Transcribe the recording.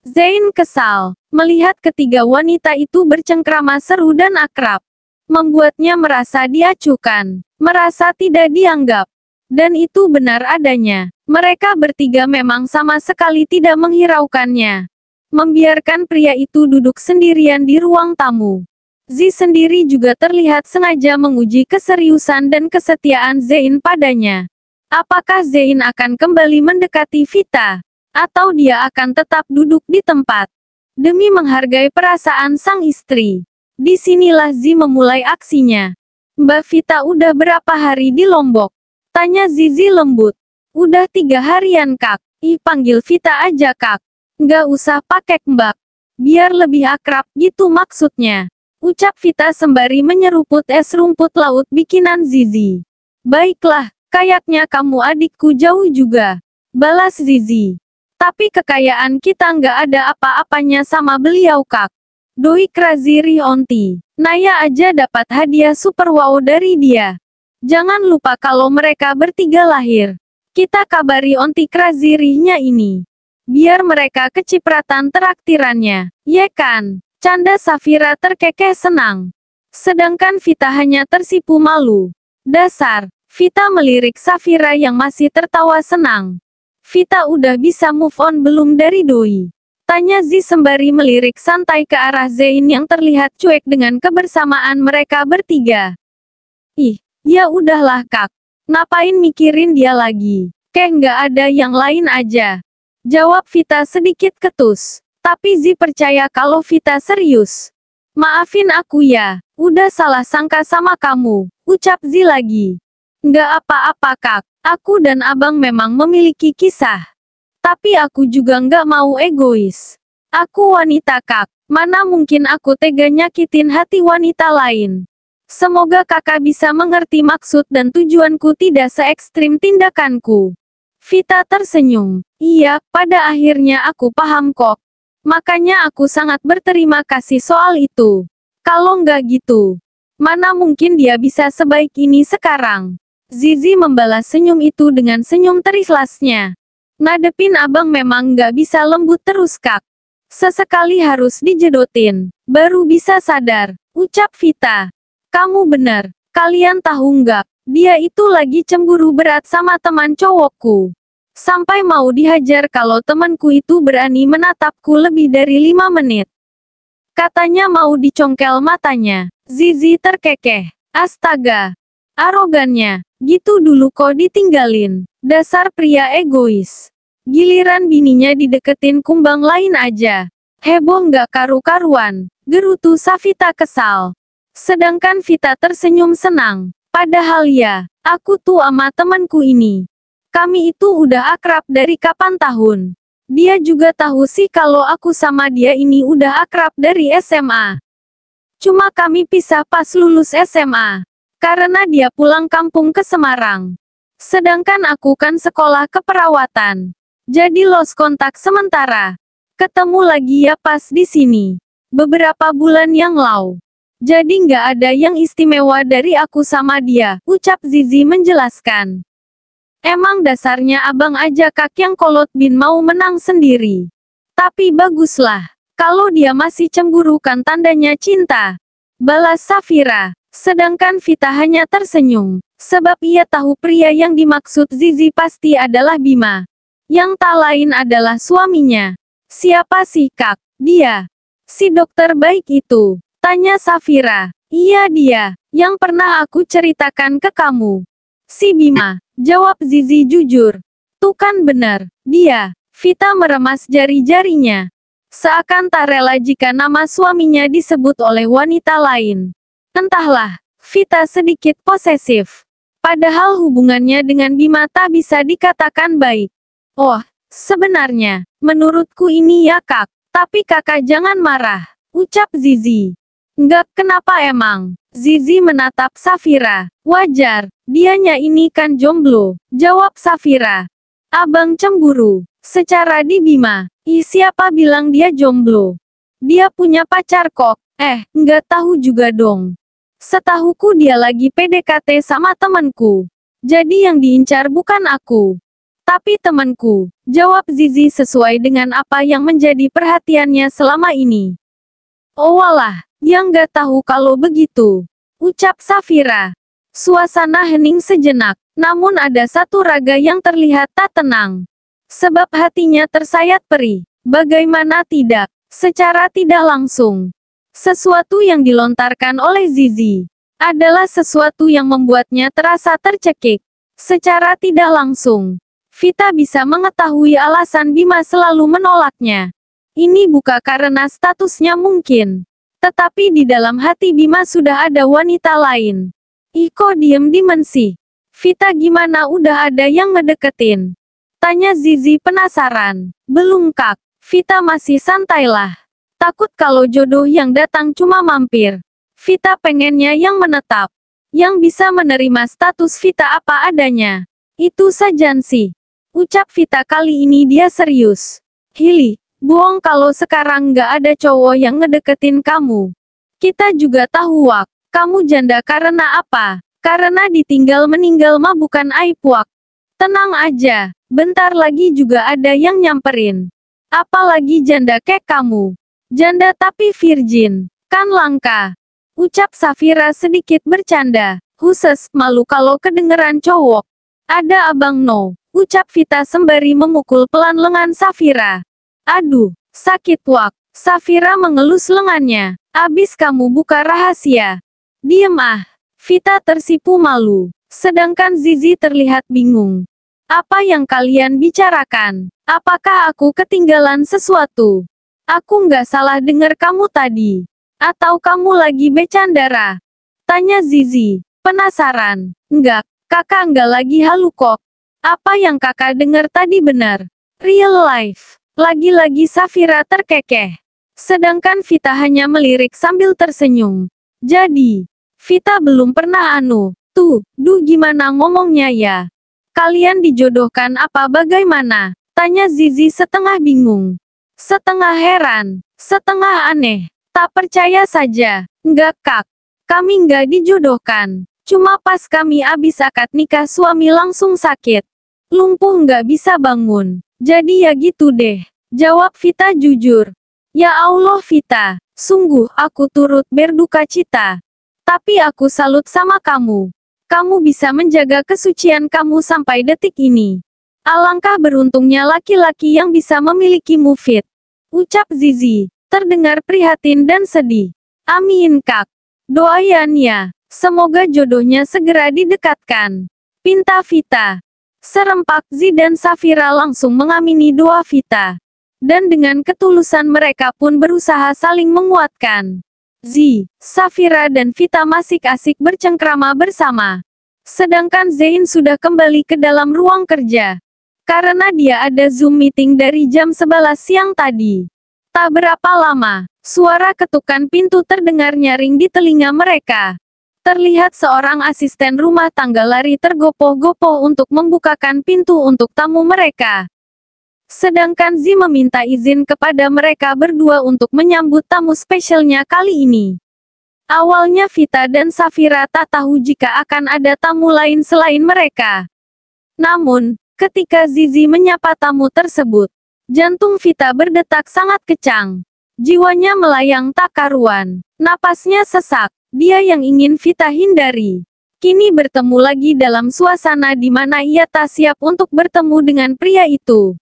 Zain kesal, melihat ketiga wanita itu bercengkrama seru dan akrab. Membuatnya merasa diacuhkan, merasa tidak dianggap. Dan itu benar adanya. Mereka bertiga memang sama sekali tidak menghiraukannya. Membiarkan pria itu duduk sendirian di ruang tamu. Zi sendiri juga terlihat sengaja menguji keseriusan dan kesetiaan Zain padanya. Apakah Zain akan kembali mendekati Vita? Atau dia akan tetap duduk di tempat? Demi menghargai perasaan sang istri. Disinilah Zi memulai aksinya. Mbak Vita udah berapa hari di Lombok? Tanya Zizi lembut. Udah 3 harian kak. Panggil Vita aja kak. Nggak usah pakai mbak. Biar lebih akrab gitu maksudnya. Ucap Vita sembari menyeruput es rumput laut bikinan Zizi. Baiklah, kayaknya kamu adikku jauh juga. Balas Zizi. Tapi kekayaan kita nggak ada apa-apanya sama beliau kak. Doi Crazy Rionti. Naya aja dapat hadiah super wow dari dia. Jangan lupa kalau mereka bertiga lahir. Kita kabari Onti Crazy Rih-nya ini. Biar mereka kecipratan teraktirannya. Ye kan? Canda Safira terkekeh senang. Sedangkan Vita hanya tersipu malu. Dasar. Vita melirik Safira yang masih tertawa senang. Vita udah bisa move on belum dari Doi? Tanya Zi sembari melirik santai ke arah Zain yang terlihat cuek dengan kebersamaan mereka bertiga. Ih, ya udahlah kak. Ngapain mikirin dia lagi? Kayak nggak ada yang lain aja. Jawab Vita sedikit ketus. Tapi Zi percaya kalau Vita serius. Maafin aku ya, udah salah sangka sama kamu. Ucap Zi lagi. Nggak apa-apa kak, aku dan abang memang memiliki kisah. Tapi aku juga nggak mau egois. Aku wanita kak, mana mungkin aku tega nyakitin hati wanita lain. Semoga kakak bisa mengerti maksud dan tujuanku tidak se-ekstrim tindakanku. Vita tersenyum. Iya, pada akhirnya aku paham kok. Makanya aku sangat berterima kasih soal itu. Kalau nggak gitu, mana mungkin dia bisa sebaik ini sekarang. Zizi membalas senyum itu dengan senyum terikhlasnya. Ngadepin abang memang nggak bisa lembut terus kak. Sesekali harus dijedotin, baru bisa sadar. Ucap Vita. Kamu benar, kalian tahu nggak? Dia itu lagi cemburu berat sama teman cowokku. Sampai mau dihajar kalau temanku itu berani menatapku lebih dari 5 menit. Katanya mau dicongkel matanya. Zizi terkekeh. Astaga. Arogannya. Gitu dulu kok ditinggalin. Dasar pria egois. Giliran bininya dideketin kumbang lain aja. Heboh nggak karu-karuan. Gerutu Safita kesal. Sedangkan Vita tersenyum senang. Padahal ya, aku tuh ama temanku ini. Kami itu udah akrab dari kapan tahun. Dia juga tahu sih kalau aku sama dia ini udah akrab dari SMA. Cuma kami pisah pas lulus SMA. Karena dia pulang kampung ke Semarang. Sedangkan aku kan sekolah keperawatan. Jadi lost kontak sementara. Ketemu lagi ya pas di sini. Beberapa bulan yang lalu. Jadi nggak ada yang istimewa dari aku sama dia, ucap Zizi menjelaskan. Emang dasarnya abang aja kak yang kolot bin mau menang sendiri. Tapi baguslah. Kalau dia masih cemburu kan tandanya cinta. Balas Safira. Sedangkan Vita hanya tersenyum. Sebab ia tahu pria yang dimaksud Zizi pasti adalah Bima. Yang tak lain adalah suaminya. Siapa sih kak? Dia. Si dokter baik itu. Tanya Safira. Iya dia. Yang pernah aku ceritakan ke kamu. Si Bima. Jawab Zizi jujur. Tuh kan benar. Dia. Vita meremas jari-jarinya. Seakan tak rela jika nama suaminya disebut oleh wanita lain. Entahlah, Vita sedikit posesif. Padahal hubungannya dengan Bima tak bisa dikatakan baik. Oh, sebenarnya, menurutku ini ya kak. Tapi kakak jangan marah. Ucap Zizi. Enggak, kenapa emang? Zizi menatap Safira. Wajar, dianya ini kan jomblo. Jawab Safira. Abang cemburu. Secara di Bima. Siapa bilang dia jomblo? Dia punya pacar kok. Enggak tahu juga dong. Setahuku dia lagi PDKT sama temanku. Jadi yang diincar bukan aku. Tapi temanku, jawab Zizi sesuai dengan apa yang menjadi perhatiannya selama ini. Oh walah, yang gak tahu kalau begitu, ucap Safira. Suasana hening sejenak, namun ada satu raga yang terlihat tak tenang. Sebab hatinya tersayat perih. Bagaimana tidak, secara tidak langsung. Sesuatu yang dilontarkan oleh Zizi adalah sesuatu yang membuatnya terasa tercekik. Secara tidak langsung, Vita bisa mengetahui alasan Bima selalu menolaknya. Ini bukan karena statusnya mungkin. Tetapi di dalam hati Bima sudah ada wanita lain. Iko diem dimensi. Vita gimana udah ada yang ngedeketin? Tanya Zizi penasaran. Belum kak, Vita masih santailah. Takut kalau jodoh yang datang cuma mampir. Vita pengennya yang menetap. Yang bisa menerima status Vita apa adanya. Itu saja sih. Ucap Vita kali ini dia serius. Hili, bohong kalau sekarang nggak ada cowok yang ngedeketin kamu. Kita juga tahu Wak, kamu janda karena apa? Karena ditinggal meninggal mah bukan aib Wak. Tenang aja, bentar lagi juga ada yang nyamperin. Apalagi janda kayak kamu. Janda tapi virgin, kan langka. Ucap Safira sedikit bercanda. Huses, malu kalau kedengeran cowok. Ada abang no. Ucap Vita sembari memukul pelan lengan Safira. Aduh, sakit Wak. Safira mengelus lengannya. Abis kamu buka rahasia. Diem ah. Vita tersipu malu. Sedangkan Zizi terlihat bingung. Apa yang kalian bicarakan? Apakah aku ketinggalan sesuatu? Aku nggak salah dengar kamu tadi. Atau kamu lagi bercandara? Tanya Zizi. Penasaran. Enggak, kakak nggak lagi halu kok. Apa yang kakak dengar tadi benar? Real life. Lagi-lagi Safira terkekeh. Sedangkan Vita hanya melirik sambil tersenyum. Jadi, Vita belum pernah gimana ngomongnya ya? Kalian dijodohkan apa bagaimana? Tanya Zizi setengah bingung. Setengah heran. Setengah aneh. Tak percaya saja. Enggak kak. Kami nggak dijodohkan. Cuma pas kami abis akad nikah suami langsung sakit. Lumpuh nggak bisa bangun. Jadi ya gitu deh. Jawab Vita jujur. Ya Allah Vita, sungguh aku turut berduka cita. Tapi aku salut sama kamu. Kamu bisa menjaga kesucian kamu sampai detik ini. Alangkah beruntungnya laki-laki yang bisa memilikimu Fit. Ucap Zizi, terdengar prihatin dan sedih. Amin kak. Doain ya. Semoga jodohnya segera didekatkan. Pinta Vita. Serempak Zi dan Safira langsung mengamini doa Vita. Dan dengan ketulusan mereka pun berusaha saling menguatkan. Zi, Safira dan Vita masih asik bercengkrama bersama. Sedangkan Zain sudah kembali ke dalam ruang kerja. Karena dia ada Zoom meeting dari jam 11 siang tadi. Tak berapa lama, suara ketukan pintu terdengar nyaring di telinga mereka. Terlihat seorang asisten rumah tangga lari tergopoh-gopoh untuk membukakan pintu untuk tamu mereka. Sedangkan Zi meminta izin kepada mereka berdua untuk menyambut tamu spesialnya kali ini. Awalnya Vita dan Safira tak tahu jika akan ada tamu lain selain mereka. Namun, ketika Zizi menyapa tamu tersebut, jantung Vita berdetak sangat kencang. Jiwanya melayang tak karuan. Napasnya sesak. Dia yang ingin Vita hindari. Kini bertemu lagi dalam suasana di mana ia tak siap untuk bertemu dengan pria itu.